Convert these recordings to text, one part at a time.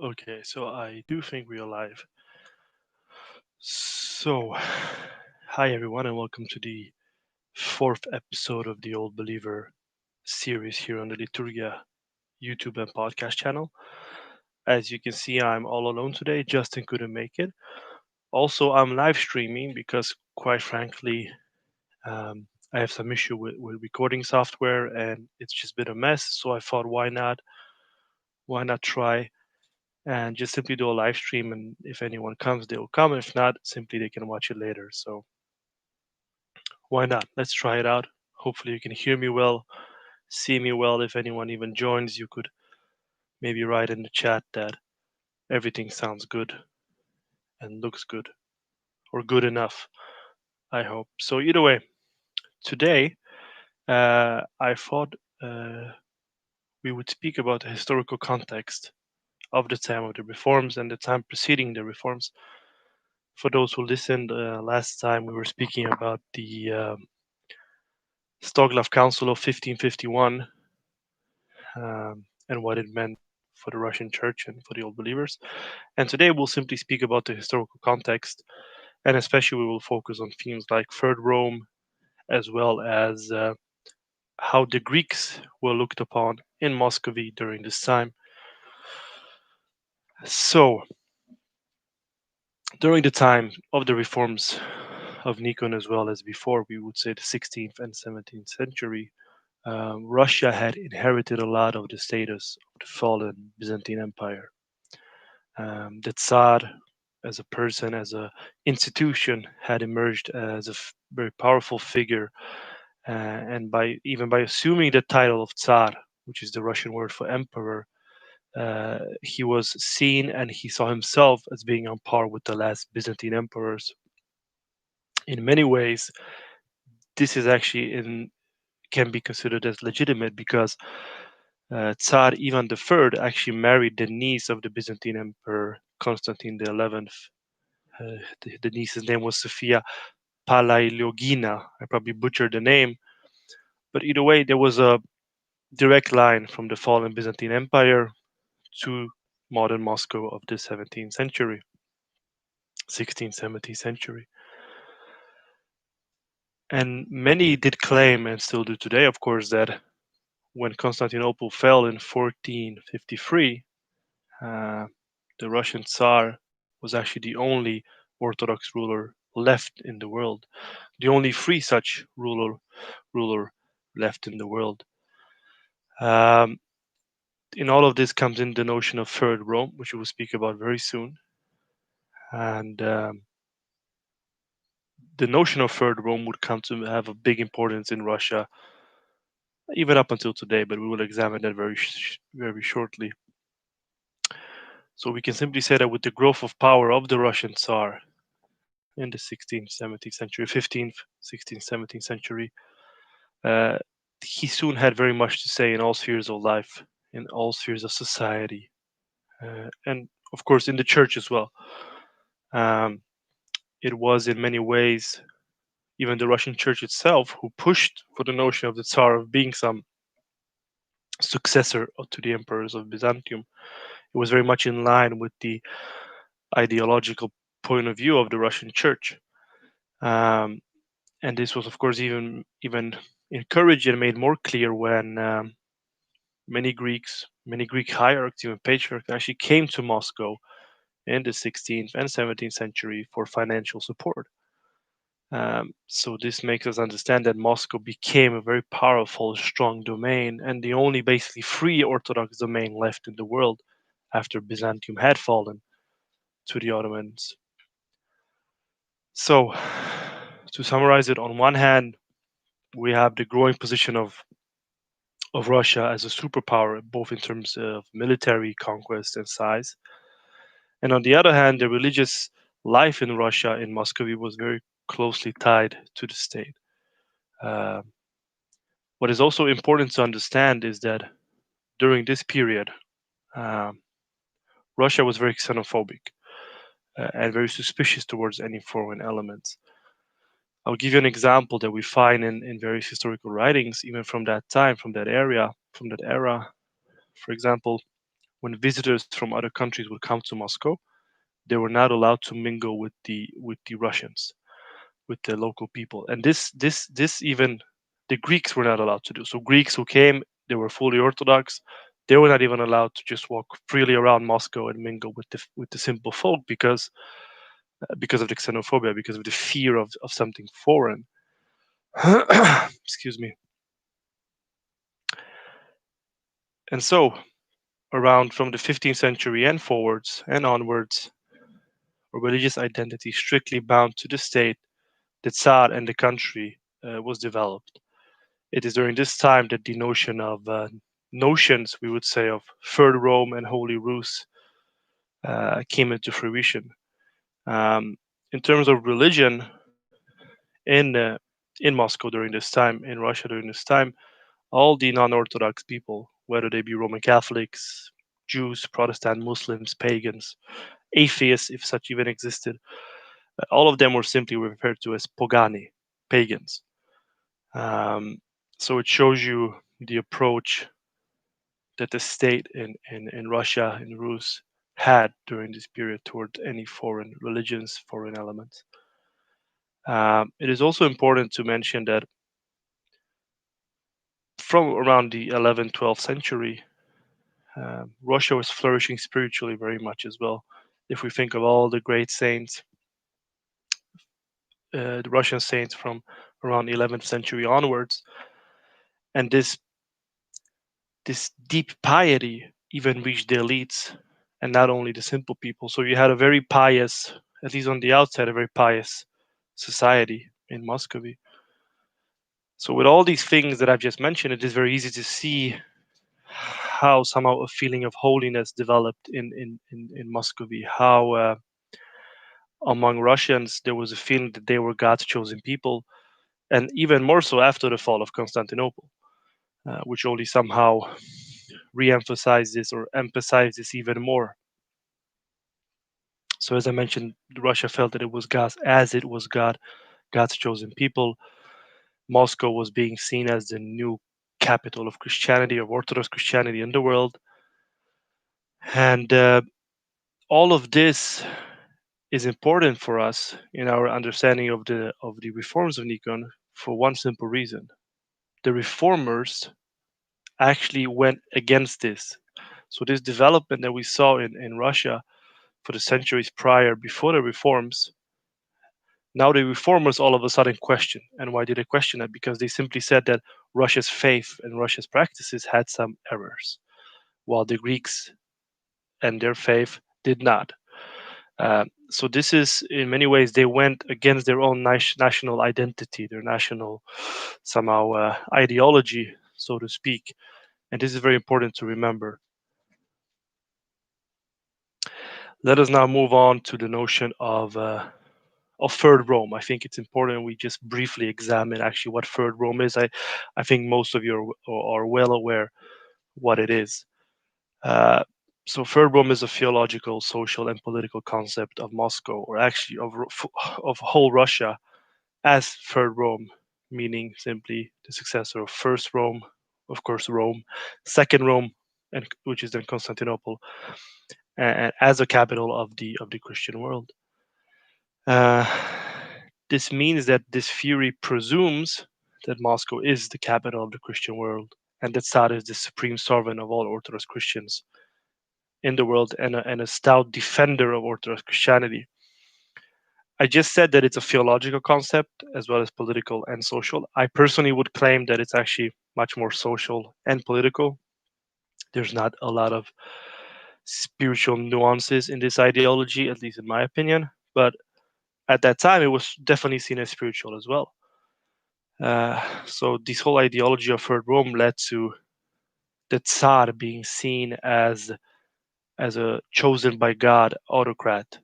Okay, so I do think we are live. So, hi everyone, and welcome to the fourth episode of the Old Believer series here on the Liturgia YouTube and podcast channel. As you can see, I'm all alone today. Justin couldn't make it. Also, I'm live streaming because, quite frankly, I have some issue with recording software, and it's just been a mess. So I thought, why not try and just simply do a live stream, and if anyone comes they will come, if not simply they can watch it later. So why not, let's try it out. Hopefully you can hear me well, see me well. If anyone even joins, you could maybe write in the chat that everything sounds good and looks good, or good enough, I hope. So either way, today I thought we would speak about the historical context of the time of the reforms and the time preceding the reforms. For those who listened, last time we were speaking about the Stoglav Council of 1551, and what it meant for the Russian Church and for the Old Believers. And today we'll simply speak about the historical context, and especially we will focus on themes like Third Rome, as well as how the Greeks were looked upon in Muscovy during this time. So, during the time of the reforms of Nikon, as well as before, we would say the 16th and 17th century, Russia had inherited a lot of the status of the fallen Byzantine Empire. The Tsar, as a person, as a institution, had emerged as a very powerful figure, and by assuming the title of Tsar, which is the Russian word for emperor, he was seen and he saw himself as being on par with the last Byzantine emperors. In many ways, this is actually in can be considered as legitimate because Tsar Ivan III actually married the niece of the Byzantine Emperor Constantine the 11th. The niece's name was Sophia Palaiologina. I probably butchered the name, but either way, there was a direct line from the fallen Byzantine Empire to modern Moscow of the 17th century, 16th, 17th century. And many did claim, and still do today, of course, that when Constantinople fell in 1453, uh, the Russian Tsar was actually the only Orthodox ruler left in the world, the only free such ruler left in the world. Um, in all of this comes in the notion of Third Rome, which we will speak about very soon. And the notion of Third Rome would come to have a big importance in Russia, even up until today, but we will examine that very shortly. So we can simply say that with the growth of power of the Russian Tsar in the 16th, 17th century, 15th, 16th, 17th century, uh, he soon had very much to say in all spheres of life, in all spheres of society, and of course in the church as well. Um, it was in many ways even the Russian church itself who pushed for the notion of the Tsar of being some successor to the emperors of Byzantium. It was very much in line with the ideological point of view of the Russian church. Um, and this was, of course, even encouraged and made more clear when many Greek hierarchs, even patriarchs, actually came to Moscow in the 16th and 17th century for financial support. So this makes us understand that Moscow became a very powerful, strong domain, and the only basically free Orthodox domain left in the world after Byzantium had fallen to the Ottomans. So, to summarize it, on one hand, we have the growing position of Russia as a superpower, both in terms of military conquest and size. And on the other hand, the religious life in Russia, in Muscovy, was very closely tied to the state. Uh, what is also important to understand is that during this period, um, Russia was very xenophobic and very suspicious towards any foreign elements. I'll give you an example that we find in various historical writings, even from that time, from that area, from that era. For example, when visitors from other countries would come to Moscow, they were not allowed to mingle with the Russians, with the local people. And this even the Greeks were not allowed to do. So Greeks who came, they were fully Orthodox. They were not even allowed to just walk freely around Moscow and mingle with the simple folk because of the xenophobia, because of the fear of something foreign. Excuse me. And so around from the 15th century and forwards and onwards, a religious identity strictly bound to the state, the Tsar, and the country was developed. It is during this time that the notion of notions, we would say, of Third Rome and Holy Rus came into fruition. Um, in terms of religion in uh, in Moscow during this time, in Russia during this time, all the non-Orthodox people, whether they be Roman Catholics, Jews, Protestant, Muslims, pagans, atheists, if such even existed, all of them were simply referred to as pogani, pagans. Um, so it shows you the approach that the state in Russia, in Rus, had during this period toward any foreign religions, foreign elements. It is also important to mention that from around the 11th, 12th century, Russia was flourishing spiritually very much as well. If we think of all the great saints, the Russian saints from around the 11th century onwards, and this deep piety even reached the elites and not only the simple people. So you had a very pious, at least on the outside, a very pious society in Muscovy. So with all these things that I've just mentioned, it is very easy to see how somehow a feeling of holiness developed in Muscovy, how among Russians there was a feeling that they were God's chosen people, and even more so after the fall of Constantinople, which only somehow re-emphasized this or emphasized this even more. So as I mentioned, Russia felt that it was God's chosen people. Moscow was being seen as the new capital of Christianity, of Orthodox Christianity in the world, and all of this is important for us in our understanding of the reforms of Nikon for one simple reason: the reformers actually went against this. So this development that we saw in Russia for the centuries prior, before the reforms, now the reformers all of a sudden question. And why did they question it? Because they simply said that Russia's faith and Russia's practices had some errors, while the Greeks and their faith did not. So this is, in many ways, they went against their own national identity, their national somehow ideology, so to speak. And this is very important to remember. Let us now move on to the notion of Third Rome. I think it's important we just briefly examine actually what Third Rome is. I think most of you are well aware what it is. Uh, so Third Rome is a theological, social, and political concept of Moscow, or actually of whole Russia, as Third Rome, meaning simply the successor of First Rome, of course Rome, Second Rome, and which is then Constantinople, and as a capital of the Christian world. Uh, this means that this theory presumes that Moscow is the capital of the Christian world, and that Tsar is the supreme sovereign of all Orthodox Christians in the world, and a stout defender of Orthodox Christianity. I just said that it's a theological concept as well as political and social. I personally would claim that it's actually much more social and political. There's not a lot of spiritual nuances in this ideology, at least in my opinion. But at that time, it was definitely seen as spiritual as well. So this whole ideology of Third Rome led to the Tsar being seen as a chosen by God autocrat,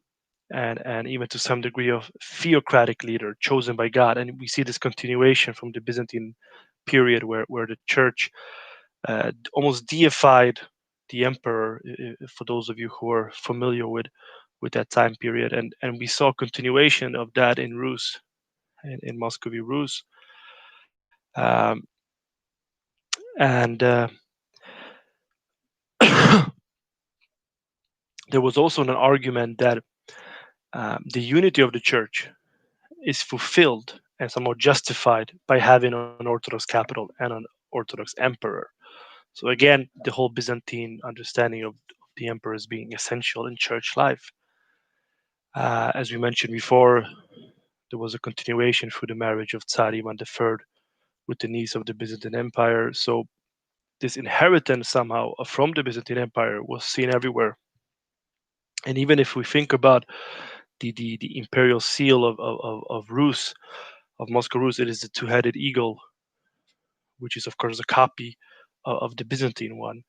and even to some degree of theocratic leader chosen by God. And we see this continuation from the Byzantine period where the church almost deified the emperor, for those of you who are familiar with that time period. And we saw continuation of that in Rus, in Muscovy Rus. Um, and There was also an argument that the unity of the church is fulfilled and somehow justified by having an Orthodox capital and an Orthodox emperor. So again, the whole Byzantine understanding of the emperors being essential in church life. As we mentioned before, there was a continuation through the marriage of Tsar Ivan III with the niece of the Byzantine Empire. So this inheritance somehow from the Byzantine Empire was seen everywhere. And even if we think about the imperial seal of Rus, of Moscow Rus, it is the two-headed eagle, which is of course a copy of the Byzantine one.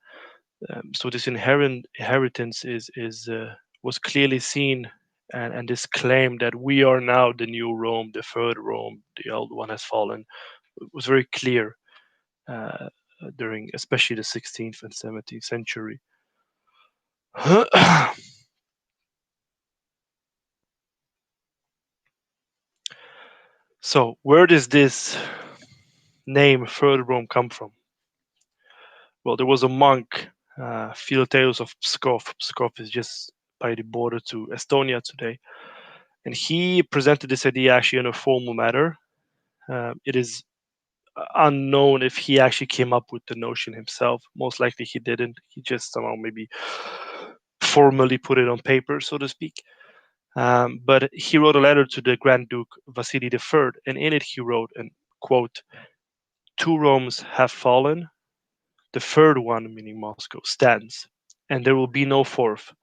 So this inherent inheritance is was clearly seen, and this claim that we are now the new Rome, the third Rome, the old one has fallen, was very clear during especially the 16th and 17th century. So where does this name third Rome come from? Well, there was a monk, Philotheus of Pskov. Pskov is just by the border to Estonia today, and he presented this idea actually in a formal matter. It is unknown if he actually came up with the notion himself. Most likely he didn't. He just somehow maybe formally put it on paper, so to speak. But he wrote a letter to the Grand Duke Vasily III, and in it he wrote, and quote, "Two Romes have fallen, the third one, meaning Moscow, stands, and there will be no fourth.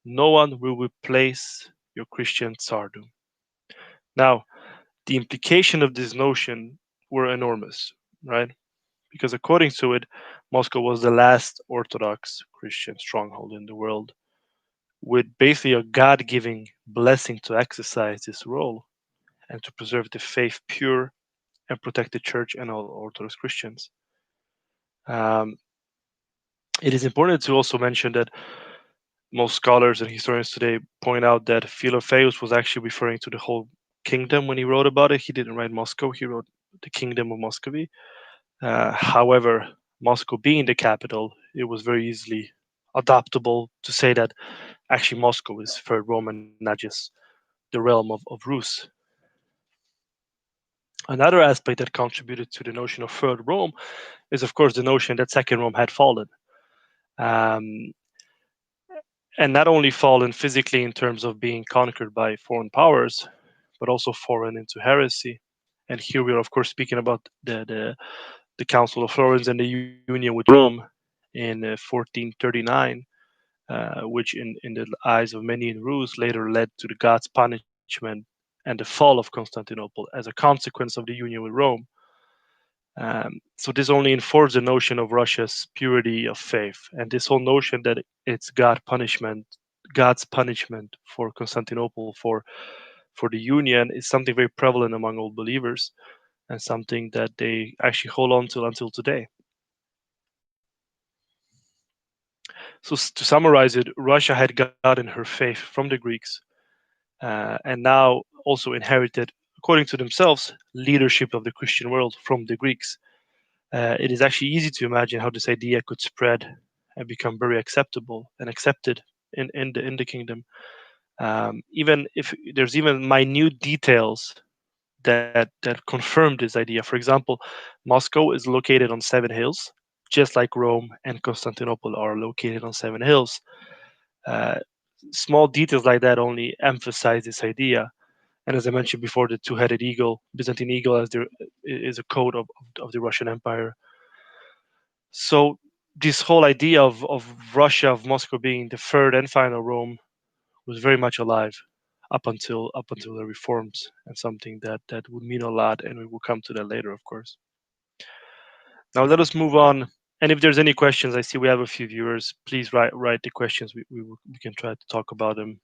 No one will replace your Christian tsardom." Now, the implication of this notion were enormous, right? Because according to it, Moscow was the last Orthodox Christian stronghold in the world, with basically a God giving blessing to exercise this role and to preserve the faith pure and protect the church and all Orthodox Christians. Um, it is important to also mention that most scholars and historians today point out that Philotheus was actually referring to the whole kingdom when he wrote about it. He didn't write Moscow, he wrote the kingdom of Muscovy. However, Moscow being the capital, it was very easily adoptable to say that actually Moscow is third Rome and not just the realm of Rus. Another aspect that contributed to the notion of third Rome is, of course, the notion that second Rome had fallen. Um, and not only fallen physically in terms of being conquered by foreign powers, but also fallen into heresy. And here we are, of course, speaking about the Council of Florence and the union with Rome in 1439, which in the eyes of many in Rus later led to the God's punishment and the fall of Constantinople as a consequence of the union with Rome. So this only enforced the notion of Russia's purity of faith, and this whole notion that it's God's punishment for Constantinople for the union is something very prevalent among old believers and something that they actually hold on to until today. So to summarize it, Russia had gotten her faith from the Greeks, and now also inherited, according to themselves, leadership of the Christian world from the Greeks. It is actually easy to imagine how this idea could spread and become very acceptable and accepted in the kingdom. Even if there's even minute details that confirm this idea. For example, Moscow is located on seven hills, just like Rome and Constantinople are located on seven hills. Uh, Small details like that only emphasize this idea. And as I mentioned before, the two-headed eagle, Byzantine eagle, as there is a code of the Russian Empire. So this whole idea of Russia, of Moscow being the third and final Rome, was very much alive up until the reforms, and something that would mean a lot, and we will come to that later, of course. Now let us move on. And if there's any questions, I see we have a few viewers. Please write the questions. We can try to talk about them.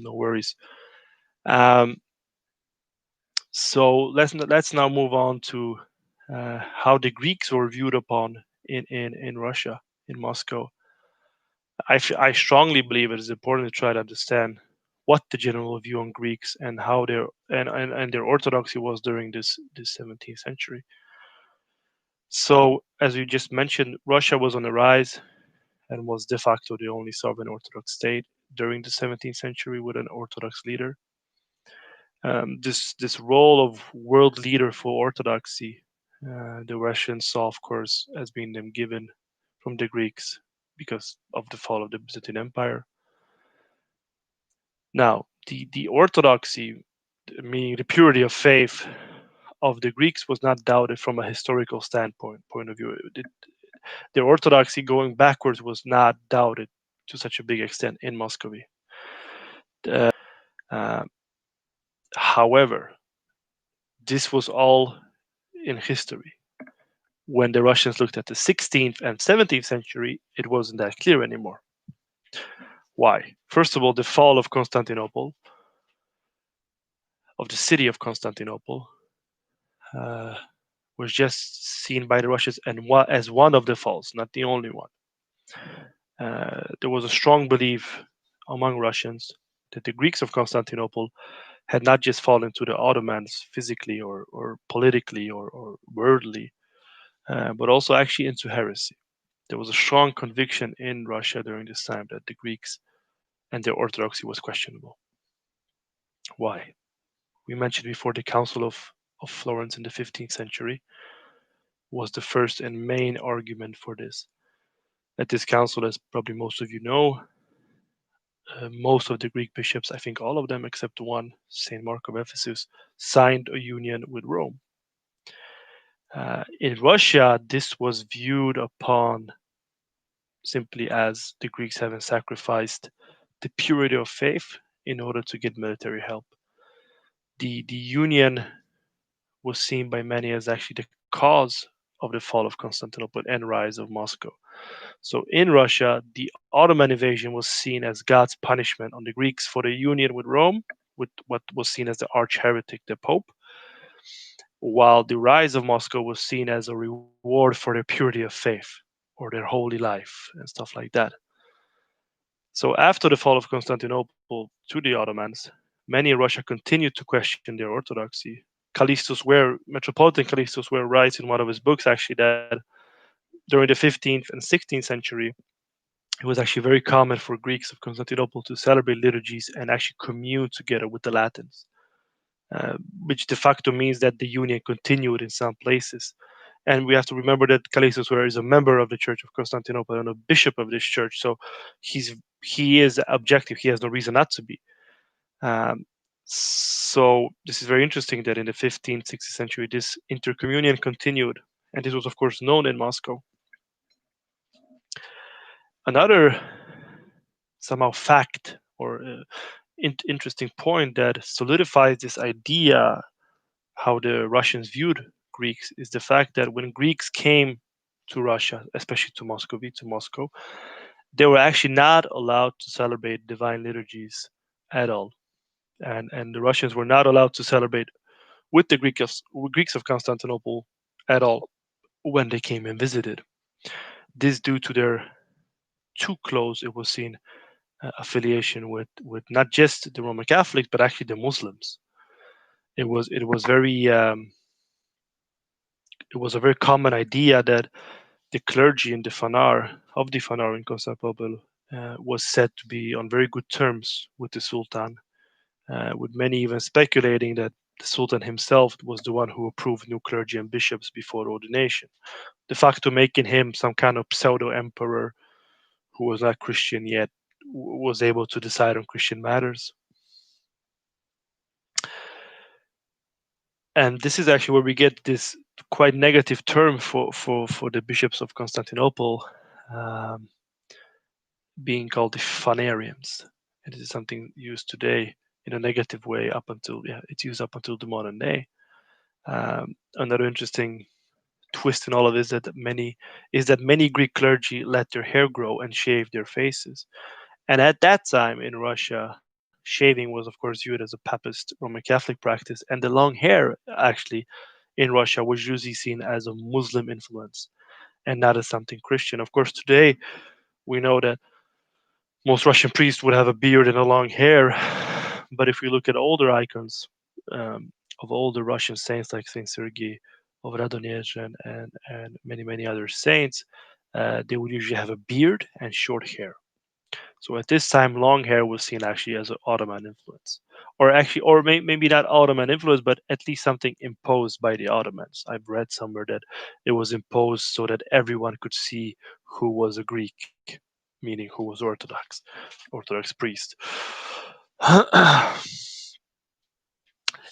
No worries. Um, so let's now move on to how the Greeks were viewed upon in Russia, in Moscow. I strongly believe it is important to try to understand what the general view on Greeks and how and their orthodoxy was during this 17th century. So, as we just mentioned, Russia was on the rise, and was de facto the only sovereign Orthodox state during the 17th century with an Orthodox leader. This role of world leader for Orthodoxy, the Russians saw, of course, as being them given from the Greeks because of the fall of the Byzantine Empire. Now, the orthodoxy, meaning the purity of faith of the Greeks, was not doubted from a historical standpoint point of view. Their orthodoxy going backwards was not doubted to such a big extent in Muscovy. Uh, However, this was all in history. When the Russians looked at the 16th and 17th century, it wasn't that clear anymore. Why? First of all, the fall of Constantinople, of the city of Constantinople, uh, was just seen by the Russians and as one of the falls, not the only one. There was a strong belief among Russians that the Greeks of Constantinople had not just fallen to the Ottomans physically or politically or worldly, but also actually into heresy. There was a strong conviction in Russia during this time that the Greeks and their orthodoxy was questionable. Why? We mentioned before the Council of Florence in the 15th century was the first and main argument for this. At this council, as probably most of you know, most of the Greek bishops, I think all of them except one, Saint Mark of Ephesus, signed a union with Rome. In Russia, this was viewed upon simply as the Greeks having sacrificed the purity of faith in order to get military help. The union was seen by many as actually the cause of the fall of Constantinople and rise of Moscow. So in Russia, the Ottoman invasion was seen as God's punishment on the Greeks for the union with Rome, with what was seen as the arch heretic, the Pope, while the rise of Moscow was seen as a reward for their purity of faith or their holy life and stuff like that. So after the fall of Constantinople to the Ottomans, many in Russia continued to question their orthodoxy. Metropolitan Callistus Ware writes in one of his books actually that during the 15th and 16th century, it was actually very common for Greeks of Constantinople to celebrate liturgies and actually commune together with the Latins, which de facto means that the union continued in some places. And we have to remember that Callistus Ware is a member of the Church of Constantinople and a bishop of this church, so he is objective. He has no reason not to be. So this is very interesting that in the 15th, 16th century, this intercommunion continued, and this was, of course, known in Moscow. Another somehow fact or interesting point that solidifies this idea how the Russians viewed Greeks is the fact that when Greeks came to Russia, especially to Moscow, they were actually not allowed to celebrate divine liturgies at all. And the Russians were not allowed to celebrate with the Greeks of Constantinople at all when they came and visited. This due to their too close, it was seen, affiliation with not just the Roman Catholics but actually the Muslims. It was a very common idea that the clergy in the Fanar in Constantinople was said to be on very good terms with the Sultan, with many even speculating that the Sultan himself was the one who approved new clergy and bishops before ordination, de facto making him some kind of pseudo emperor who was not Christian yet was able to decide on Christian matters. And this is actually where we get this quite negative term for the bishops of Constantinople, um, being called the Phanarians. And this is something used today in a negative way it's used up until the modern day. Another interesting twist in all of this that many Greek clergy let their hair grow and shave their faces. And at that time in Russia, shaving was, of course, viewed as a papist Roman Catholic practice, and the long hair actually in Russia was usually seen as a Muslim influence and not as something Christian. Of course, today we know that most Russian priests would have a beard and a long hair, but if we look at older icons of older Russian saints like Saint Sergei of Radonezh and many other saints, they would usually have a beard and short hair. So at this time, long hair was seen actually as an Ottoman influence, or actually, or maybe not Ottoman influence, but at least something imposed by the Ottomans. I've read somewhere that it was imposed so that everyone could see who was a Greek, meaning who was Orthodox priest.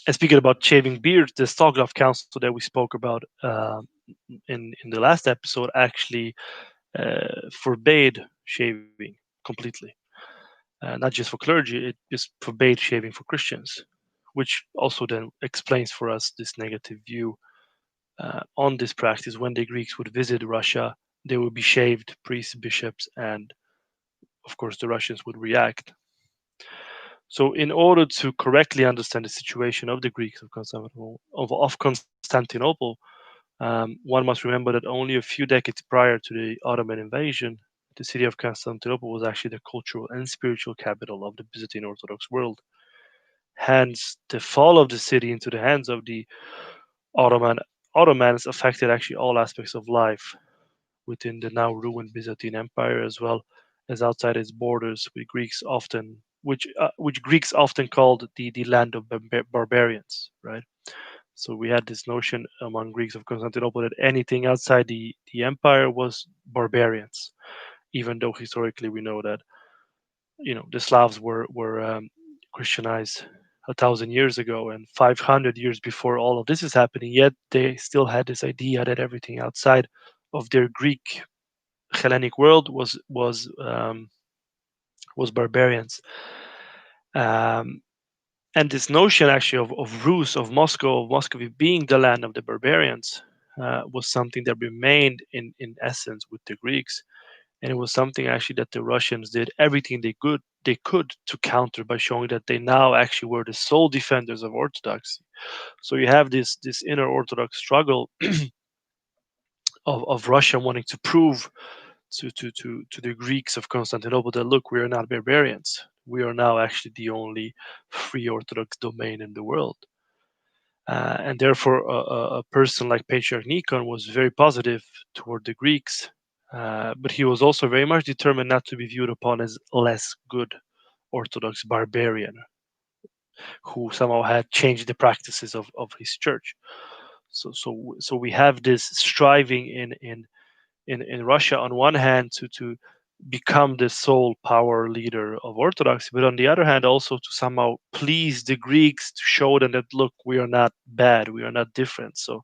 And speaking about shaving beards, the Stoglov Council that we spoke about in the last episode actually forbade shaving completely. Not just for clergy, it just forbade shaving for Christians, which also then explains for us this negative view on this practice. When the Greeks would visit Russia, they would be shaved, priests, bishops, and of course the Russians would react. So, in order to correctly understand the situation of the Greeks of Constantinople, one must remember that only a few decades prior to the Ottoman invasion, the city of Constantinople was actually the cultural and spiritual capital of the Byzantine Orthodox world. Hence, the fall of the city into the hands of the Ottoman Ottomans affected actually all aspects of life within the now ruined Byzantine Empire, as well as outside its borders, which Greeks often called the land of barbarians, right? So we had this notion among Greeks of Constantinople that anything outside the empire was barbarians, even though historically we know that the Slavs were Christianized 1,000 years ago and 500 years before all of this is happening. Yet they still had this idea that everything outside of their Greek Hellenic world was barbarians. Um, and this notion actually of Rus, of Moscow, of Muscovy being the land of the barbarians, was something that remained in essence with the Greeks, and it was something actually that the Russians did everything they could to counter by showing that they now actually were the sole defenders of Orthodoxy. So you have this inner Orthodox struggle of Russia wanting to prove to the Greeks of Constantinople that look, we are not barbarians. We are now actually the only free Orthodox domain in the world. And therefore, a person like Patriarch Nikon was very positive toward the Greeks, but he was also very much determined not to be viewed upon as less good Orthodox barbarian who somehow had changed the practices of his church. So we have this striving in Russia on one hand to become the sole power leader of Orthodoxy, but on the other hand also to somehow please the Greeks to show them that look, we are not bad, we are not different. So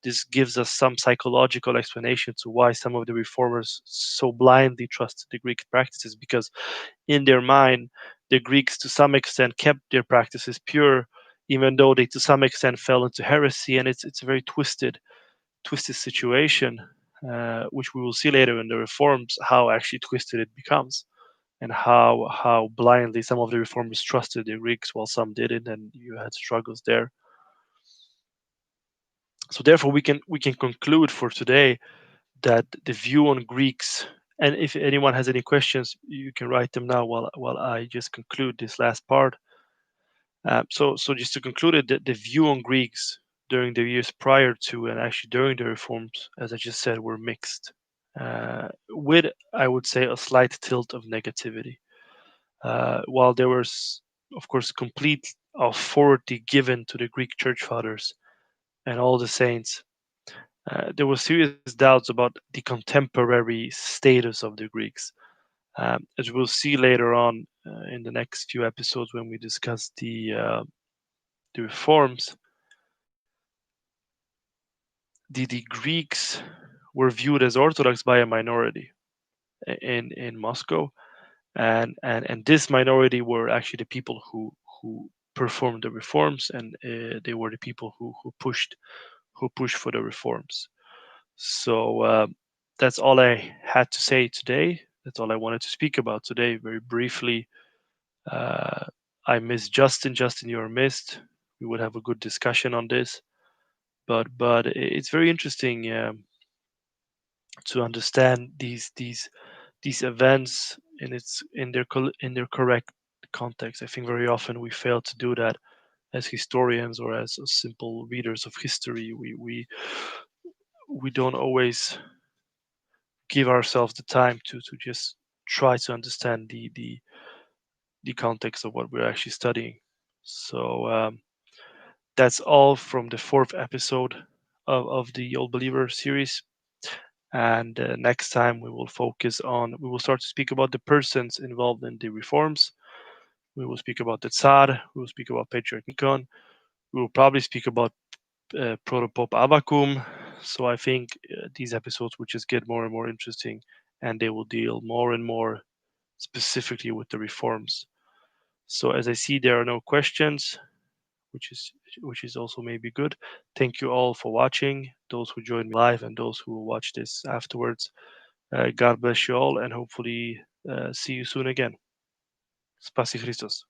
this gives us some psychological explanation to why some of the reformers so blindly trusted the Greek practices, because in their mind the Greeks to some extent kept their practices pure, even though they to some extent fell into heresy, and it's a very twisted situation, which we will see later in the reforms, how actually twisted it becomes, and how blindly some of the reformers trusted the Greeks while some didn't, and you had struggles there. So therefore, we can conclude for today that the view on Greeks, and if anyone has any questions, you can write them now while I just conclude this last part. So just to conclude it, the view on Greeks during the years prior to and actually during the reforms, as I just said, were mixed, with I would say a slight tilt of negativity. While there was, of course, complete authority given to the Greek church fathers and all the saints, there were serious doubts about the contemporary status of the Greeks. As we'll see later on in the next few episodes when we discuss the reforms, the Greeks were viewed as Orthodox by a minority in Moscow, and this minority were actually the people who performed the reforms, and they were the people who pushed for the reforms. So that's all I had to say today. That's all I wanted to speak about today, very briefly. Uh, I miss Justin. Justin, you are missed. We would have a good discussion on this, but it's very interesting to understand these events in their correct context. I think very often we fail to do that as historians or as simple readers of history. We don't always give ourselves the time to just try to understand the context of what we're actually studying. So that's all from the fourth episode of the Old Believer series. And next time we will start to speak about the persons involved in the reforms. We will speak about the Tsar. We will speak about Patriarch Nikon. We will probably speak about Protopope Avvakum. So I think these episodes will just get more and more interesting, and they will deal more and more specifically with the reforms. So as I see there are no questions, which is which is also maybe good. Thank you all for watching. Those who joined me live and those who will watch this afterwards. God bless you all, and hopefully see you soon again. Spasi Christos.